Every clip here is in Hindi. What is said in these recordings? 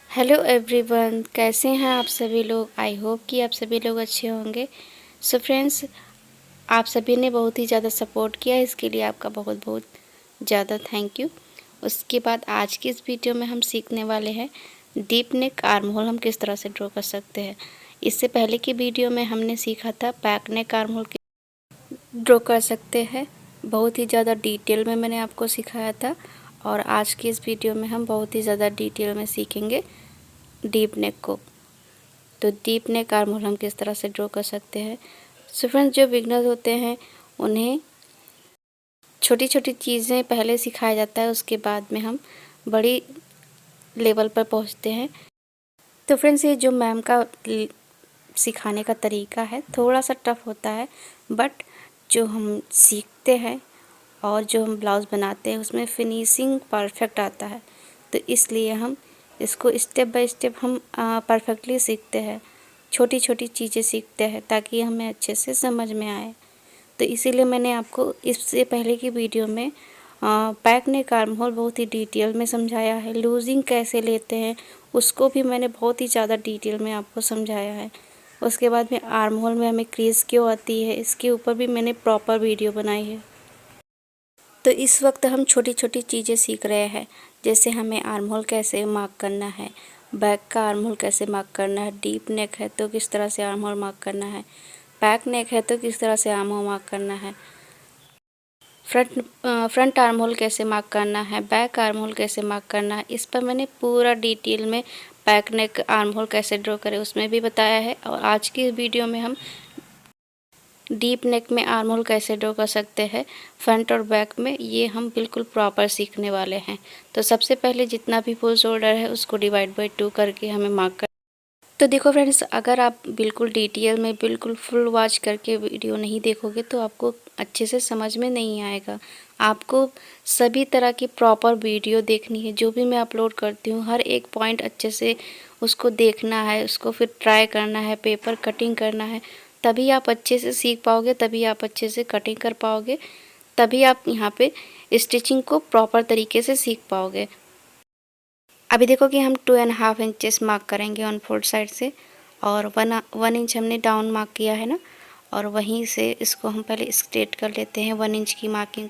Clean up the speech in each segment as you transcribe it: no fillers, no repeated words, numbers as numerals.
हेलो एवरीवन, कैसे हैं आप सभी लोग। आई होप कि आप सभी लोग अच्छे होंगे। सो फ्रेंड्स, आप सभी ने बहुत ही ज़्यादा सपोर्ट किया, इसके लिए आपका बहुत बहुत ज़्यादा थैंक यू। उसके बाद आज की इस वीडियो में हम सीखने वाले हैं डीप नेक आर्म होल हम किस तरह से ड्रॉ कर सकते हैं। इससे पहले की वीडियो में हमने सीखा था back neck arm hole draw कर सकते हैं। बहुत ही ज़्यादा डिटेल में मैंने आपको सिखाया था, और आज की इस वीडियो में हम बहुत ही ज़्यादा डिटेल में सीखेंगे डीप नेक को। तो डीप नेक आर्म होल हम किस तरह से ड्रॉ कर सकते हैं। सो फ्रेंड्स, जो बिगनर्स होते हैं उन्हें छोटी छोटी चीज़ें पहले सिखाया जाता है, उसके बाद में हम बड़ी लेवल पर पहुंचते हैं। तो फ्रेंड्स, ये जो मैम का सिखाने का तरीका है थोड़ा सा टफ होता है, बट जो हम सीखते हैं और जो हम ब्लाउज़ बनाते हैं उसमें फिनिशिंग परफेक्ट आता है। तो इसलिए हम इसको स्टेप बाय स्टेप हम परफेक्टली सीखते हैं, छोटी छोटी चीज़ें सीखते हैं ताकि हमें अच्छे से समझ में आए। तो इसीलिए मैंने आपको इससे पहले की वीडियो में बैक नेक आर्म होल बहुत ही डिटेल में समझाया है। लूजिंग कैसे लेते हैं उसको भी मैंने बहुत ही ज़्यादा डिटेल में आपको समझाया है। उसके बाद में आर्म होल में हमें क्रीज क्यों आती है, इसके ऊपर भी मैंने प्रॉपर वीडियो बनाई है। तो इस वक्त हम छोटी छोटी चीज़ें सीख रहे हैं, जैसे हमें आर्म होल कैसे मार्क करना है, बैक का आर्म होल कैसे मार्क करना है, डीप नेक है तो किस तरह से आर्म होल मार्क करना है, बैक नेक है तो किस तरह से आर्म होल मार्क करना है, फ्रंट आर्म होल कैसे मार्क करना है, बैक आर्म होल कैसे मार्क करना है। इस पर मैंने पूरा डिटेल में बैक नेक आर्म होल कैसे ड्रॉ करें उसमें भी बताया है। और आज की वीडियो में हम डीप नेक में आर्म होल कैसे ड्रॉ कर सकते हैं फ्रंट और बैक में, ये हम बिल्कुल प्रॉपर सीखने वाले हैं। तो सबसे पहले जितना भी फुल शोल्डर है उसको डिवाइड बाय 2 करके हमें मार्क कर। तो देखो फ्रेंड्स, अगर आप बिल्कुल डिटेल में बिल्कुल फुल वॉच करके वीडियो नहीं देखोगे तो आपको अच्छे से समझ में नहीं आएगा। आपको सभी तरह की प्रॉपर वीडियो देखनी है, जो भी मैं अपलोड करती हूँ हर एक पॉइंट अच्छे से उसको देखना है, उसको फिर ट्राई करना है, पेपर कटिंग करना है। तभी आप अच्छे से सीख पाओगे, तभी आप अच्छे से कटिंग कर पाओगे, तभी आप यहाँ पे स्टिचिंग को प्रॉपर तरीके से सीख पाओगे। अभी देखो कि हम 2.5 इंचेस मार्क करेंगे ऑन फोल्ड साइड से, और 1 इंच हमने डाउन मार्क किया है ना, और वहीं से इसको हम पहले स्ट्रेट कर लेते हैं 1 इंच की मार्किंग।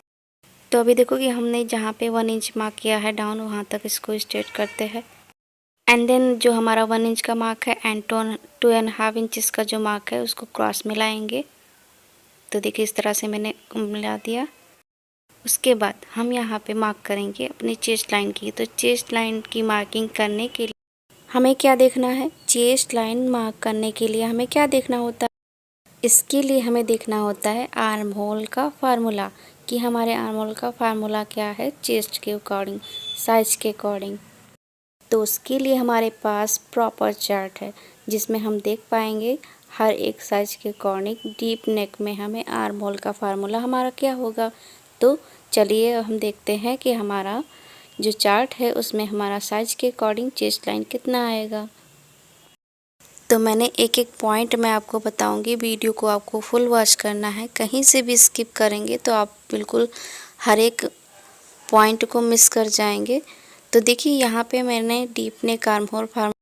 तो अभी देखो कि हमने जहाँ पे 1 इंच मार्क किया है डाउन, वहाँ तक इसको स्ट्रेट करते हैं। एंड देन जो हमारा 1 इंच का मार्क है एंड 2.5 इंचेस का जो मार्क है उसको क्रॉस मिलाएंगे। तो देखिए इस तरह से मैंने मिला दिया। उसके बाद हम यहाँ पे मार्क करेंगे अपनी चेस्ट लाइन की। तो चेस्ट लाइन की मार्किंग करने के लिए हमें क्या देखना है, चेस्ट लाइन मार्क करने के लिए हमें क्या देखना होता है, इसके लिए हमें देखना होता है आर्म होल का फार्मूला, कि हमारे आर्म होल का फार्मूला क्या है चेस्ट के अकॉर्डिंग, साइज के अकॉर्डिंग। तो उसके लिए हमारे पास प्रॉपर चार्ट है जिसमें हम देख पाएंगे हर एक साइज के अकॉर्डिंग डीप नेक में हमें आर्म होल का फार्मूला हमारा क्या होगा। तो चलिए हम देखते हैं कि हमारा जो चार्ट है उसमें हमारा साइज के अकॉर्डिंग चेस्ट लाइन कितना आएगा। तो मैंने एक एक पॉइंट मैं आपको बताऊंगी, वीडियो को आपको फुल वॉच करना है, कहीं से भी स्किप करेंगे तो आप बिल्कुल हर एक पॉइंट को मिस कर जाएंगे। तो देखिए यहाँ पे मैंने deep neck arm hole formula,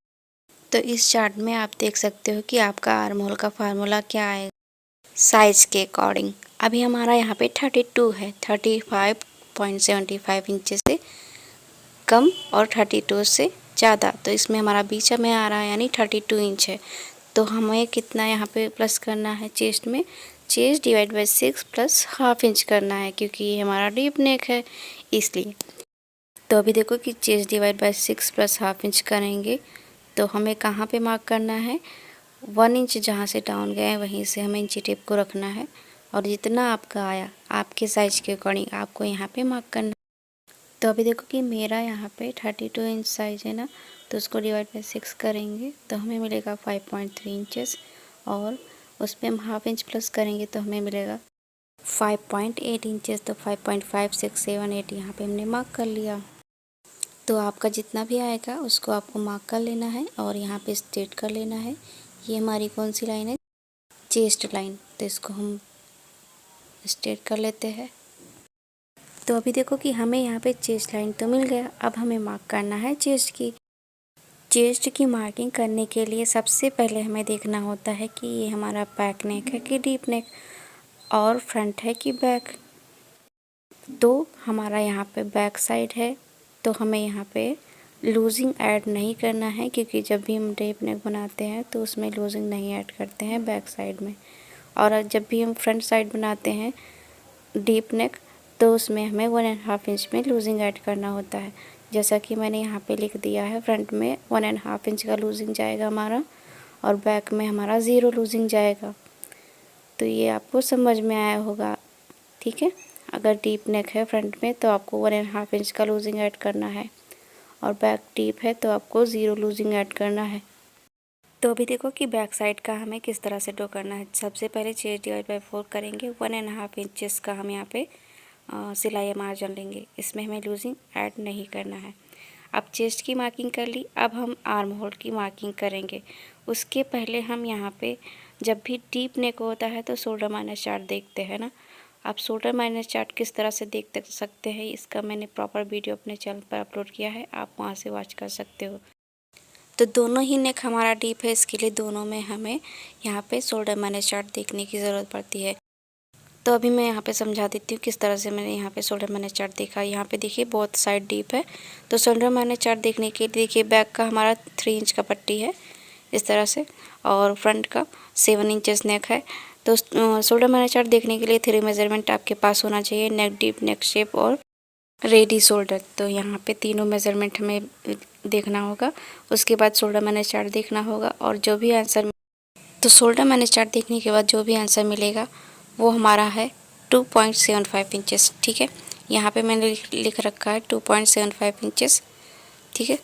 तो इस चार्ट में आप देख सकते हो कि आपका आर्म होल का फार्मूला क्या आएगा साइज के अकॉर्डिंग। अभी हमारा यहाँ पे 32 है, 35.75 इंच से कम और 32 से ज़्यादा, तो इसमें हमारा बीच में आ रहा है यानी 32 इंच है। तो हमें कितना यहाँ पे प्लस करना है चेस्ट में, chest divide by 6 plus half inch करना है, क्योंकि ये हमारा डीप नेक है इसलिए। तो अभी देखो कि chest divide by 6 plus half inch करेंगे तो हमें कहाँ पे मार्क करना है, 1 इंच जहाँ से डाउन गए वहीं से हमें इंची टेप को रखना है, और जितना आपका आया आपके साइज के अकॉर्डिंग आपको यहाँ पे मार्क करना। तो अभी देखो कि मेरा यहाँ पे 32 इंच साइज है ना, तो उसको डिवाइड बाय 6 करेंगे तो हमें मिलेगा 5.3 इंचेस, और उस पर हम हाफ इंच प्लस करेंगे तो हमें मिलेगा 5.8 इंचेस। तो 5.5 6 7 8 यहाँ पे हमने मार्क कर लिया। तो आपका जितना भी आएगा उसको आपको मार्क कर लेना है और यहाँ पे स्ट्रेट कर लेना है। ये हमारी कौन सी लाइन है, चेस्ट लाइन, तो इसको हम स्ट्रेट कर लेते हैं। तो अभी देखो कि हमें यहाँ पे चेस्ट लाइन तो मिल गया, अब हमें मार्क करना है चेस्ट की। चेस्ट की मार्किंग करने के लिए सबसे पहले हमें देखना होता है कि ये हमारा बैक नेक है कि डीप नेक और फ्रंट है कि बैक। तो हमारा यहाँ पे बैक साइड है तो हमें यहाँ पे लूजिंग ऐड नहीं करना है, क्योंकि जब भी हम डीप नेक बनाते हैं तो उसमें लूजिंग नहीं ऐड करते हैं बैक साइड में। और जब भी हम फ्रंट साइड बनाते हैं डीप नेक तो उसमें हमें 1.5 इंच में लूजिंग ऐड करना होता है। जैसा कि मैंने यहाँ पे लिख दिया है, फ्रंट में 1.5 इंच का लूजिंग जाएगा हमारा और बैक में हमारा 0 लूजिंग जाएगा। तो ये आपको समझ में आया होगा, ठीक है। अगर डीप नेक है फ्रंट में तो आपको 1.5 इंच का लूजिंग ऐड करना है और बैक डीप है तो आपको 0 लूजिंग ऐड करना है। तो अभी देखो कि बैक साइड का हमें किस तरह से ड्रॉ करना है। सबसे पहले चेस्ट डिवाइड बाय 4 करेंगे, 1.5 इंचेस का हम यहाँ पे सिलाई मार्जिन लेंगे, इसमें हमें लूजिंग ऐड नहीं करना है। अब चेस्ट की मार्किंग कर ली, अब हम आर्म होल की मार्किंग करेंगे। उसके पहले हम यहाँ पे जब भी डीप नेक होता है तो शोल्डर माइनस चार्ट देखते हैं ना। आप शोल्डर माइनस चार्ट किस तरह से देख सकते हैं, इसका मैंने प्रॉपर वीडियो अपने चैनल पर अपलोड किया है, आप वहाँ से वॉच कर सकते हो। तो दोनों ही नेक हमारा डीप है, इसके लिए दोनों में हमें यहाँ पे शोल्डर माइनस चार्ट देखने की ज़रूरत पड़ती है। तो अभी मैं यहाँ पे समझा देती हूँ किस तरह से मैंने यहाँ पे शोल्डर माइनस चार्ट देखा। यहाँ पे देखिए बहुत साइड डीप है, तो शोल्डर माइनस चार्ट देखने के लिए देखिए बैक का हमारा 3 इंच का पट्टी है इस तरह से, और फ्रंट का 7 इंचेस नेक है। तो शोल्डर माइनस चार्ट देखने के लिए 3 मेजरमेंट आपके पास होना चाहिए, नेक डीप, नेक शेप और रेडी शोल्डर। तो यहाँ पे तीनों मेजरमेंट हमें देखना होगा। उसके बाद शोल्डर माइनस चार्ट देखना होगा और जो भी आंसर, तो शोल्डर माइनस चार्ट देखने के बाद जो भी आंसर मिलेगा वो हमारा है 2.75 इंचेस, ठीक है। यहाँ पे मैंने लिख रखा है 2.75 इंचेस, ठीक है।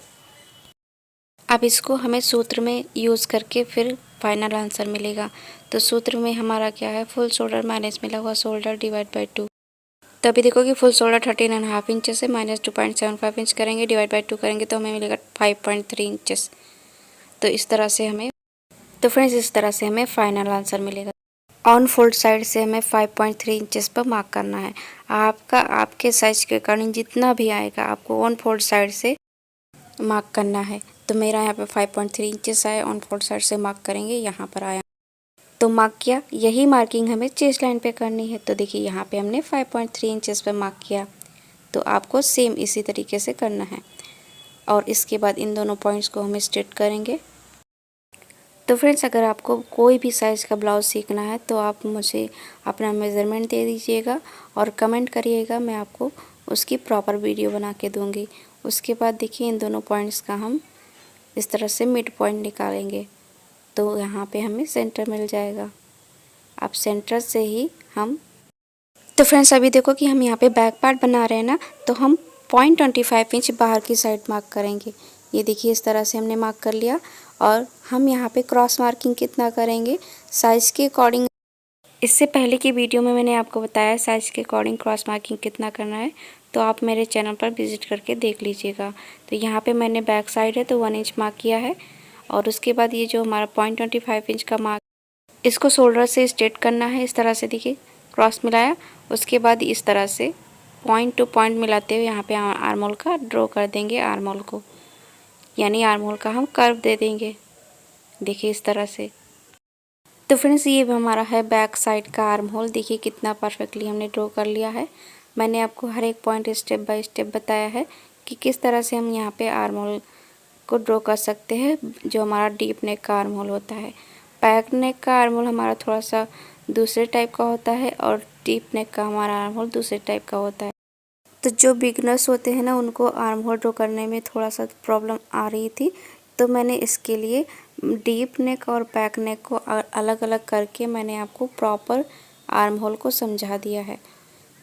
अब इसको हमें सूत्र में यूज़ करके फिर फाइनल आंसर मिलेगा। तो सूत्र में हमारा क्या है, फुल शोल्डर माइनस मिला हुआ शोल्डर डिवाइड बाय 2। तो अभी देखो कि फुल शोल्डर 13.5 इंचेस है, माइनस 2.75 इंच करेंगे, डिवाइड बाय 2 करेंगे तो हमें मिलेगा 5.3 इंचेस। तो इस तरह से हमें, तो फ्रेंड्स इस तरह से हमें फाइनल आंसर मिलेगा। ऑन फोल्ड साइड से हमें 5.3 इंचेस पर मार्क करना है। आपके साइज के अकॉर्डिंग जितना भी आएगा आपको ऑन फोल्ड साइड से मार्क करना है। तो मेरा यहाँ पे 5.3 इंचेस आया, ऑन फोल्ड साइड से मार्क करेंगे, यहाँ पर आया तो मार्क किया। यही मार्किंग हमें चेस्ट लाइन पे करनी है। तो देखिए यहाँ पे हमने 5.3 इंचेस पर मार्क किया, तो आपको सेम इसी तरीके से करना है। और इसके बाद इन दोनों पॉइंट्स को हम स्ट्रेट करेंगे। तो फ्रेंड्स अगर आपको कोई भी साइज़ का ब्लाउज़ सीखना है तो आप मुझे अपना मेज़रमेंट दे दीजिएगा और कमेंट करिएगा, मैं आपको उसकी प्रॉपर वीडियो बना के दूँगी। उसके बाद देखिए इन दोनों पॉइंट्स का हम इस तरह से मिड पॉइंट निकालेंगे, तो यहाँ पे हमें सेंटर मिल जाएगा। अब सेंटर से ही हम, तो फ्रेंड्स अभी देखो कि हम यहाँ पे बैक पार्ट बना रहे हैं ना, तो हम 0.25 इंच बाहर की साइड मार्क करेंगे। ये देखिए इस तरह से हमने मार्क कर लिया। और हम यहाँ पे क्रॉस मार्किंग कितना करेंगे, साइज़ के अकॉर्डिंग। इससे पहले की वीडियो में मैंने आपको बताया साइज़ के अकॉर्डिंग क्रॉस मार्किंग कितना करना है, तो आप मेरे चैनल पर विज़िट करके देख लीजिएगा। तो यहाँ पे मैंने बैक साइड है तो 1 इंच मार्क किया है। और उसके बाद ये जो हमारा 0.25 इंच का मार्क, इसको शोल्डर से स्ट्रेट करना है। इस तरह से देखिए क्रॉस मिलाया, उसके बाद इस तरह से पॉइंट टू पॉइंट मिलाते हुए यहाँ पे आर्म होल का ड्रॉ कर देंगे, आर्म होल को, यानी आर्म होल का हम कर्व दे देंगे, देखिए इस तरह से। तो फ्रेंड्स ये हमारा है बैक साइड का आर्म होल, देखिए कितना परफेक्टली हमने ड्रॉ कर लिया है। मैंने आपको हर एक पॉइंट स्टेप बाय स्टेप बताया है कि किस तरह से हम यहाँ पे आर्म होल को ड्रॉ कर सकते हैं, जो हमारा डीप नेक का आर्म होल होता है। बैक नेक का आर्म होल हमारा थोड़ा सा दूसरे टाइप का होता है और डीप नेक का हमारा आर्म होल दूसरे टाइप का होता है। तो जो बिगनर्स होते हैं ना, उनको आर्म होल ड्रॉ करने में थोड़ा सा प्रॉब्लम आ रही थी, तो मैंने इसके लिए डीप नेक और बैक नेक को अलग अलग करके मैंने आपको प्रॉपर आर्म होल को समझा दिया है।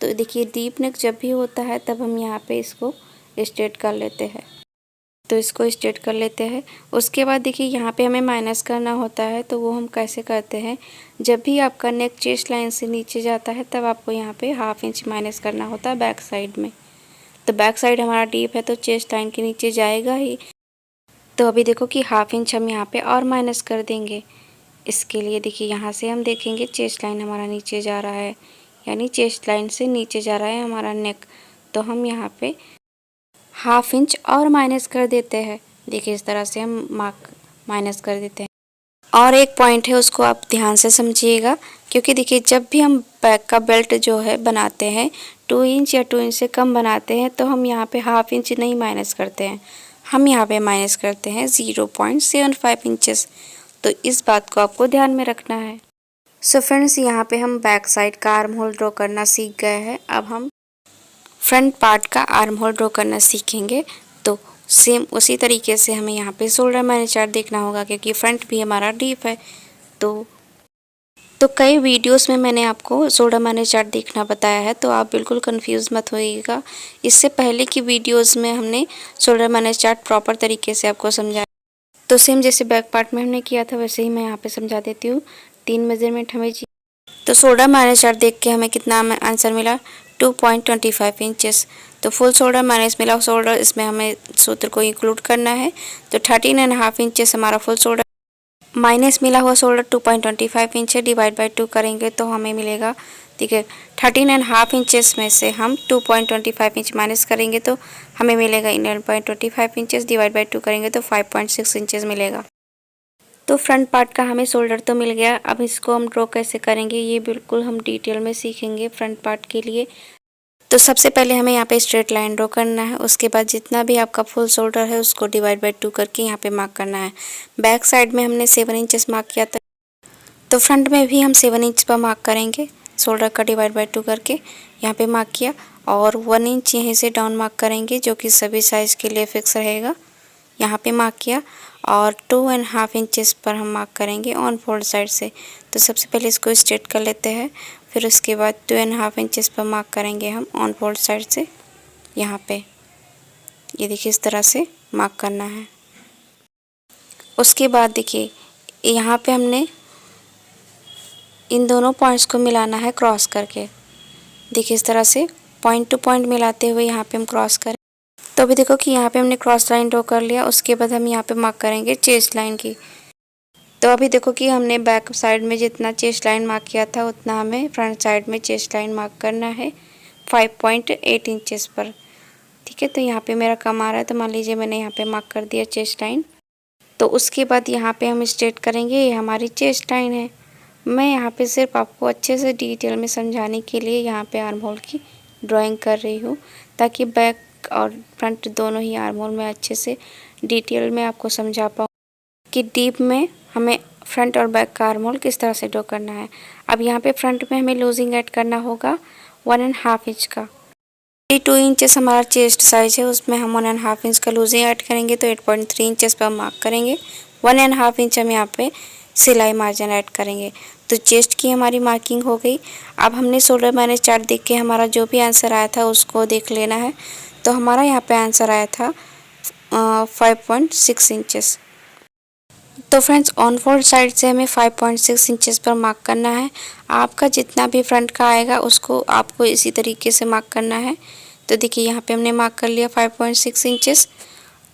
तो देखिए डीप नेक जब भी होता है तब हम यहाँ पे इसको स्ट्रेट कर लेते हैं, तो इसको स्ट्रेट कर लेते हैं। उसके बाद देखिए यहाँ पे हमें माइनस करना होता है, तो वो हम कैसे करते हैं, जब भी आपका नेक चेस्ट लाइन से नीचे जाता है तब आपको यहाँ पे 1/2 इंच माइनस करना होता है बैक साइड में। तो बैक साइड हमारा डीप है तो चेस्ट लाइन के नीचे जाएगा ही। तो अभी देखो कि 1/2 इंच हम यहाँ पे और माइनस कर देंगे। इसके लिए देखिए यहाँ से हम देखेंगे चेस्ट लाइन हमारा नीचे जा रहा है, यानी चेस्ट लाइन से नीचे जा रहा है हमारा नेक, तो हम यहाँ पे 1/2 इंच और माइनस कर देते हैं। देखिए इस तरह से हम मार्क माइनस कर देते हैं। और एक पॉइंट है, उसको आप ध्यान से समझिएगा, क्योंकि देखिए जब भी हम बैक का बेल्ट जो है बनाते हैं 2 इंच या 2 इंच से कम बनाते हैं तो हम यहाँ पे हाफ इंच नहीं माइनस करते हैं, हम यहाँ पे माइनस करते हैं 0.75 इंचेस। तो इस बात को आपको ध्यान में रखना है। सो फ्रेंड्स, यहाँ पे हम बैक साइड का आर्म होल ड्रॉ करना सीख गए हैं। अब हम फ्रंट पार्ट का आर्म होल ड्रॉ करना सीखेंगे। तो सेम उसी तरीके से हमें यहाँ पे शोल्डर माइनस चार्ट देखना होगा, क्योंकि फ्रंट भी हमारा डीप है। तो कई वीडियोस में मैंने आपको शोल्डर माइनस चार्ट देखना बताया है, तो आप बिल्कुल कंफ्यूज मत होइएगा। इससे पहले की वीडियोस में हमने शोल्डर माइनस चार्ट प्रॉपर तरीके से आपको समझाया। तो सेम जैसे बैक पार्ट में हमने किया था वैसे ही मैं यहाँ पे समझा देती हूँ। 3 मेजरमेंट हमें तो शोल्डर माइनस चार्ट देख के हमें कितना आंसर मिला, 2.25 इंचेस। तो फुल शोल्डर माइनस मिला शोल्डर, इसमें हमें सूत्र को इंक्लूड करना है। तो 13.5 इंचेस हमारा फुल शोल्डर माइनस मिला हुआ शोल्डर 2.25 इंच है, डिवाइड बाय 2 करेंगे तो हमें मिलेगा, ठीक है, 13.5 इंचेस में से हम 2.25 इंच माइनस करेंगे तो हमें मिलेगा 11.25 इंचेस, डिवाइड बाय 2 करेंगे तो 5.6 इंचेस मिलेगा। तो फ्रंट पार्ट का हमें शोल्डर तो मिल गया। अब इसको हम ड्रॉ कैसे करेंगे ये बिल्कुल हम डिटेल में सीखेंगे फ्रंट पार्ट के लिए। तो सबसे पहले हमें यहाँ पे स्ट्रेट लाइन ड्रॉ करना है। उसके बाद जितना भी आपका फुल शोल्डर है उसको डिवाइड बाय 2 करके यहाँ पे मार्क करना है। बैक साइड में हमने 7 इंचेस मार्क किया था, तो फ्रंट में भी हम 7 इंच पर मार्क करेंगे। शोल्डर का डिवाइड बाय 2 करके यहाँ पे मार्क किया, और 1 इंच यहीं से डाउन मार्क करेंगे जो कि सभी साइज़ के लिए फिक्स रहेगा। यहाँ पे मार्क किया, और 2.5 इंचेस पर हम मार्क करेंगे ऑन फोल्ड साइड से। तो सबसे पहले इसको स्ट्रेट कर लेते हैं, फिर उसके बाद 2.5 इंचेस पर मार्क करेंगे हम ऑन फोल्ड साइड से। यहाँ पे ये देखिए इस तरह से मार्क करना है। उसके बाद देखिए यहाँ पे हमने इन दोनों पॉइंट्स को मिलाना है क्रॉस करके। देखिए इस तरह से पॉइंट टू पॉइंट मिलाते हुए यहाँ पे हम क्रॉस करें। तो अभी देखो कि यहाँ पे हमने क्रॉस लाइन ड्रॉ कर लिया। उसके बाद हम यहाँ पे मार्क करेंगे चेस्ट लाइन की। तो अभी देखो कि हमने बैक साइड में जितना चेस्ट लाइन मार्क किया था उतना हमें फ्रंट साइड में चेस्ट लाइन मार्क करना है 5.8 इंचेस पर, ठीक है। तो यहाँ पे मेरा कम आ रहा है, तो मान लीजिए मैंने यहाँ पे मार्क कर दिया चेस्ट लाइन। तो उसके बाद यहाँ पे हम स्ट्रेट करेंगे, ये हमारी चेस्ट लाइन है। मैं यहाँ पे सिर्फ आपको अच्छे से डिटेल में समझाने के लिए यहाँ पे आर्म होल की ड्राइंग कर रही हूँ, ताकि बैक और फ्रंट दोनों ही आर्म होल में अच्छे से डिटेल में आपको समझा पाऊँ कि डीप में हमें फ्रंट और बैक का आर्म होल किस तरह से ड्रॉ करना है। अब यहाँ पे फ्रंट में हमें लूजिंग ऐड करना होगा 1.5 इंच का। 2 इंचेस हमारा चेस्ट साइज है, उसमें हम 1.5 इंच का लूजिंग ऐड करेंगे, तो 8.3 इंचेस पर मार्क करेंगे। 1.5 इंच हम यहाँ पे सिलाई मार्जिन ऐड करेंगे। तो चेस्ट की हमारी मार्किंग हो गई। अब हमने शोल्डर माइनस चार्ट देख के हमारा जो भी आंसर आया था उसको देख लेना है। तो हमारा यहाँ पे आंसर आया था 5.6 इंचेस। तो फ्रेंड्स ऑन फोल्ड साइड से हमें 5.6 इंचेस पर मार्क करना है। आपका जितना भी फ्रंट का आएगा उसको आपको इसी तरीके से मार्क करना है। तो देखिए यहाँ पे हमने मार्क कर लिया 5.6 इंचेस,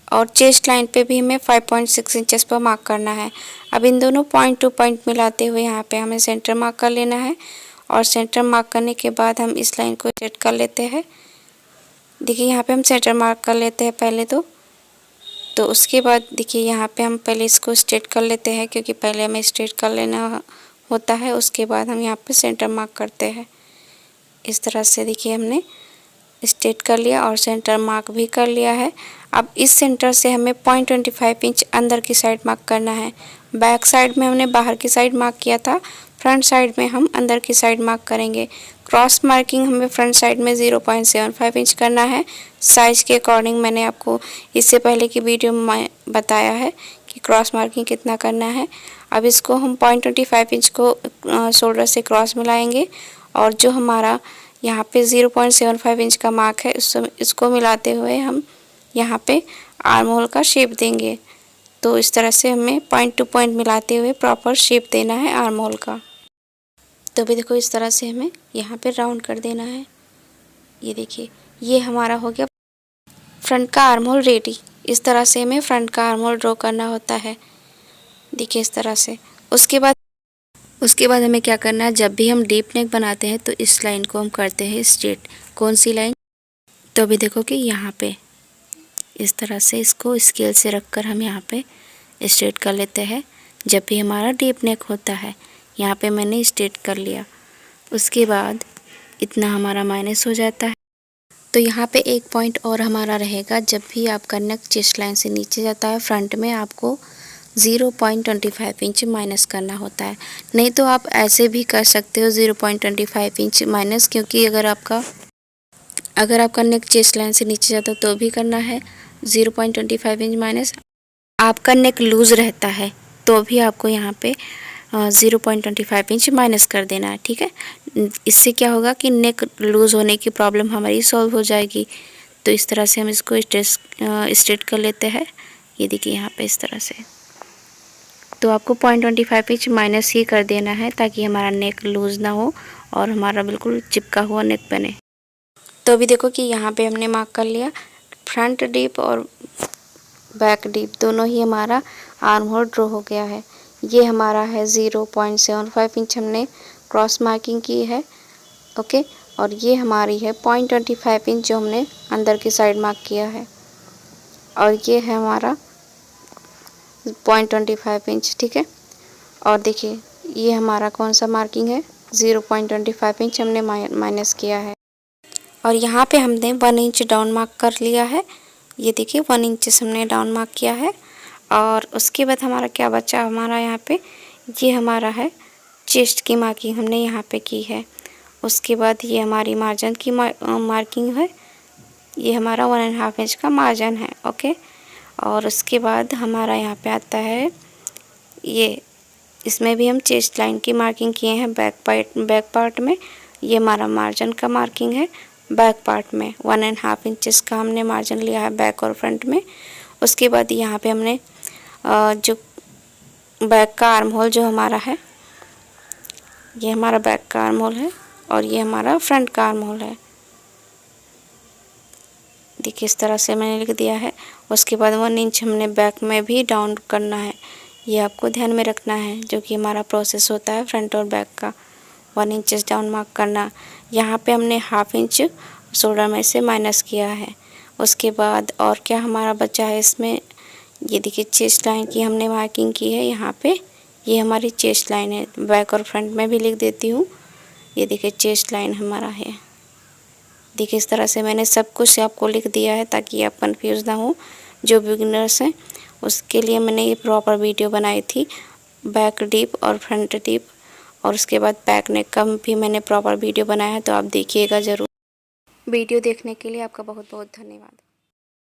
और चेस्ट लाइन पे भी हमें 5.6 इंचेस पर मार्क करना है। अब इन दोनों पॉइंट टू पॉइंट मिलाते हुए यहाँ पे हमें सेंटर मार्क कर लेना है, और सेंटर मार्क करने के बाद हम इस लाइन को सेट कर लेते हैं। देखिए यहाँ पे हम सेंटर मार्क कर लेते हैं पहले तो उसके बाद देखिए यहाँ पे हम पहले इसको स्ट्रेट कर लेते हैं, क्योंकि पहले हमें स्ट्रेट कर लेना होता है। उसके बाद हम यहाँ पे सेंटर मार्क करते हैं। इस तरह से देखिए हमने स्ट्रेट कर लिया और सेंटर मार्क भी कर लिया है। अब इस सेंटर से हमें 0.25 इंच अंदर की साइड मार्क करना है। बैक साइड में हमने बाहर की साइड मार्क किया था, फ्रंट साइड में हम अंदर की साइड मार्क करेंगे। क्रॉस मार्किंग हमें फ्रंट साइड में 0.75 इंच करना है। साइज़ के अकॉर्डिंग मैंने आपको इससे पहले की वीडियो में बताया है कि क्रॉस मार्किंग कितना करना है। अब इसको हम 0.25 इंच को शोल्डर से क्रॉस मिलाएंगे, और जो हमारा यहाँ पे 0.75 इंच का मार्क है इसको मिलाते हुए हम यहाँ पे आर्म होल का शेप देंगे। तो इस तरह से हमें पॉइंट टू पॉइंट मिलाते हुए प्रॉपर शेप देना है आर्म होल का। तो भी देखो इस तरह से हमें यहाँ पे राउंड कर देना है। ये देखिए ये हमारा हो गया फ्रंट का आर्म होल रेडी। इस तरह से हमें फ्रंट का आर्म होल ड्रॉ करना होता है। देखिए इस तरह से। उसके बाद हमें क्या करना है, जब भी हम डीप नेक बनाते हैं तो इस लाइन को हम करते हैं स्ट्रेट। कौन सी लाइन? तो अभी देखो कि यहाँ पे इस तरह से इसको स्केल से रखकर हम यहाँ पे स्ट्रेट कर लेते हैं। जब भी हमारा डीप नेक होता है, यहाँ पे मैंने स्ट्रेट कर लिया। उसके बाद इतना हमारा माइनस हो जाता है। तो यहाँ पे एक पॉइंट और हमारा रहेगा, जब भी आपका नेक चेस्ट लाइन से नीचे जाता है फ्रंट में, आपको 0.25 इंच माइनस करना होता है। नहीं तो आप ऐसे भी कर सकते हो 0.25 इंच माइनस, क्योंकि अगर आपका नेक चेस्ट लाइन से नीचे जाता है तो भी करना है 0.25 इंच माइनस। आपका नेक लूज़ रहता है तो भी आपको यहाँ पे 0.25 इंच माइनस कर देना है, ठीक है। इससे क्या होगा कि नेक लूज़ होने की प्रॉब्लम हमारी सॉल्व हो जाएगी। तो इस तरह से हम इसको स्ट्रेट कर लेते हैं। ये देखिए यहाँ पे इस तरह से। तो आपको 0.25 इंच माइनस ही कर देना है ताकि हमारा नेक लूज़ ना हो और हमारा बिल्कुल चिपका हुआ नेक बने। तो अभी देखो कि यहाँ पे हमने मार्क कर लिया। फ्रंट डीप और बैक डीप दोनों ही हमारा आर्म होल ड्रॉ हो गया है। ये हमारा है 0.75 इंच हमने क्रॉस मार्किंग की है, ओके। और ये हमारी है 0.25 इंच जो हमने अंदर की साइड मार्क किया है। और ये है हमारा 0.25 इंच, ठीक है। और देखिए ये हमारा कौन सा मार्किंग है, 0.25 इंच हमने माइनस किया है। और यहाँ पे हमने 1 इंच डाउन मार्क कर लिया है। ये देखिए 1 इंच हमने डाउन मार्क किया है। और उसके बाद हमारा क्या बचा, हमारा यहाँ पे ये हमारा है चेस्ट की मार्किंग हमने यहाँ पे की है। उसके बाद ये हमारी मार्जिन की मार्किंग है। ये हमारा 1.5 इंच का मार्जिन है, ओके। और उसके बाद हमारा यहाँ पे आता है ये, इसमें भी हम चेस्ट लाइन की मार्किंग किए हैं बैक पार्ट में। ये हमारा मार्जिन का मार्किंग है बैक पार्ट में। 1.5 इंचेस का हमने मार्जिन लिया है बैक और फ्रंट में। उसके बाद यहाँ पे हमने जो बैक का आर्म होल जो हमारा है, ये हमारा बैक का आर्म होल है और ये हमारा फ्रंट का आर्म होल है। देखिए इस तरह से मैंने लिख दिया है। उसके बाद 1 इंच हमने बैक में भी डाउन करना है। ये आपको ध्यान में रखना है, जो कि हमारा प्रोसेस होता है फ्रंट और बैक का। 1 इंच डाउन मार्क करना। यहाँ पे हमने 1/2 इंच शोल्डर में से माइनस किया है। उसके बाद और क्या हमारा बचा है इसमें, ये देखिए चेस्ट लाइन की हमने मार्किंग की है यहाँ पे। ये हमारी चेस्ट लाइन है, बैक और फ्रंट में भी लिख देती हूँ। ये देखिए चेस्ट लाइन हमारा है। देखिए इस तरह से मैंने सब कुछ आपको लिख दिया है ताकि आप कंफ्यूज ना हो। जो बिगिनर्स हैं उसके लिए मैंने ये प्रॉपर वीडियो बनाई थी, बैक डीप और फ्रंट डीप। और उसके बाद बैक नेक का भी मैंने प्रॉपर वीडियो बनाया है, तो आप देखिएगा ज़रूर। वीडियो देखने के लिए आपका बहुत बहुत धन्यवाद।